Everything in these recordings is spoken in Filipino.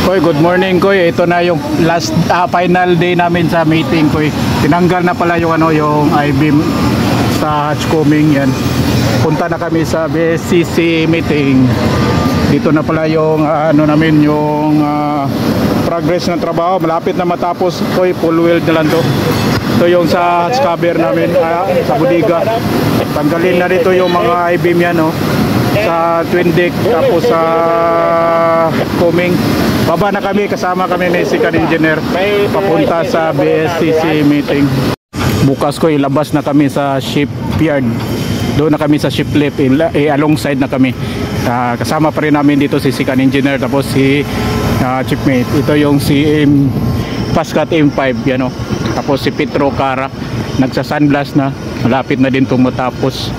Koy, good morning Koy. Ito na yung final day namin sa meeting Koy. Tinanggal na pala yung yung I-beam sa hatchcombing yan. Punta na kami sa BSCC meeting. Dito na pala yung namin yung progress ng trabaho. Malapit na matapos Koy, full wheel na lang to. Ito yung sa hatch cover namin sa bodega. Tanggalin na dito yung mga I-beam yan sa twin deck, tapos sa combing. Baba na kami, kasama kami ni Sikan Engineer papunta sa BSCC meeting. Bukas ko ilabas na kami sa shipyard. Doon na kami sa ship lift, alongside na kami. Kasama pa rin namin dito si Sikan Engineer, tapos si chipmate. Ito yung si Pascat M5 yan Tapos si Petro Cara nagsa-sunblast na, malapit na din tumatapos.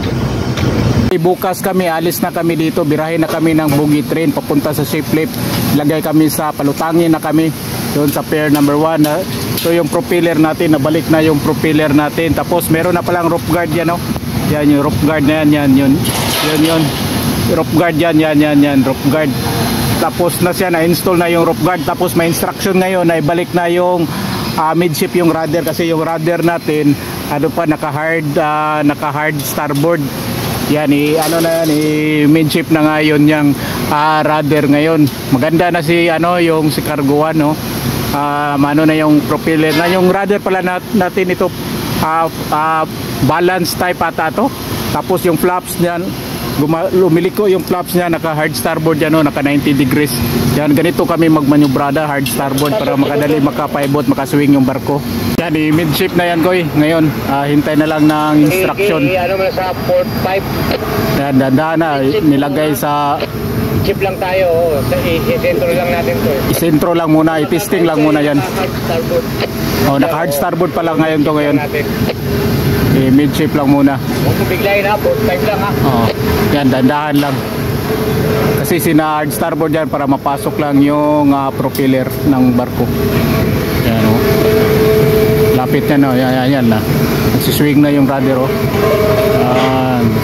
Bukas kami, alis na kami dito, birahin na kami ng buggy train papunta sa ship lift. Lagay kami sa palutangin na kami doon sa pair number 1. So yung propeller natin, nabalik na yung propeller natin. Tapos meron na palang rope guard yan Yan yung rope guard na yan, yun. Rope guard yan, rope guard. Tapos na siya, na-install na yung rope guard. Tapos may instruction ngayon na ibalik na yung midship yung rudder, kasi yung rudder natin naka-hard starboard. Yan, midship na ngayon yung rudder ngayon. Maganda na yung si Cargo 1 na yung propeller na yung rudder pala natin ito, balance type ata to. Tapos yung flaps niyan, lumiliko yung flaps niya, naka hard starboard yan naka 90 degrees. Yan, ganito kami magmanyubrada, hard starboard, para makadali, makapaibot, makaswing yung barko. Yan, midship na yan Koy. Ngayon, hintay na lang ng instruction. Ano mo sa port pipe? Yan, dahan na, nilagay sa chip lang tayo, isentro lang natin to. Isentro lang muna, i-testing lang muna yan. Naka hard starboard pa lang ngayon to ngayon. Midship lang muna. Huwag mo biglayin port pipe lang Yan, dandahan lang. Kasi sina hard starboard yan para mapasok lang yung propeller ng barko. Yan lapit na yan na. Nagsiswing na yung rudder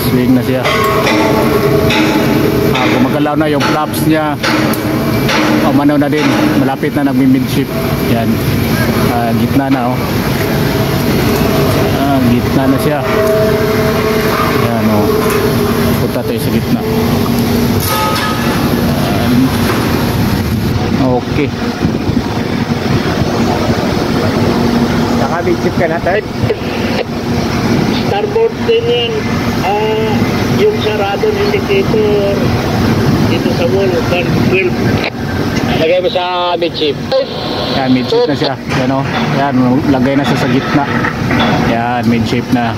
swing na siya. Gumagalaw na yung flaps niya. Manaw na din. Malapit na nagmi-midship. Yan. Gitna na gitna na siya. Yan punta tayo sa gitna. Okay. Naka-midship ka na third. Starboard din yan. Yung sarado indicator dito sa wall, 12. Lagay mo sa midship. Yan, midship na siya. Yan, lagay na siya sa gitna. Yan, midship na.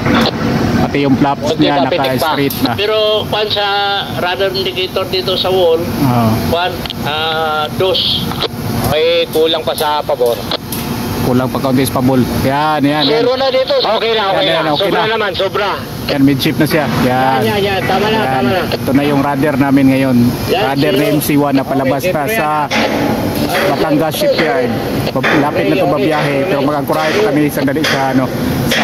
Pati yung flaps niya naka-straight na. Pero kung sa radar indicator dito sa wall, dos. May kulang pa sa pabor. Kulang pa kaunti sa pabol. Yan. Zero na dito. Okay na. Okay sobra na. Naman, sobra. Yan, midship na siya. Yan. Tama na. Ito na yung rudder namin ngayon. Rudder na MC1 na palabas na sa Batangas Shipyard. Lapit na ito babiyahe. Pero mag-angkurahe pa kami sandali sa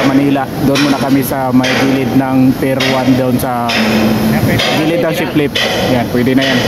Manila. Doon muna kami sa may gilid ng Pier 1 doon sa gilid ng ship lift. Yan, pwede na yan.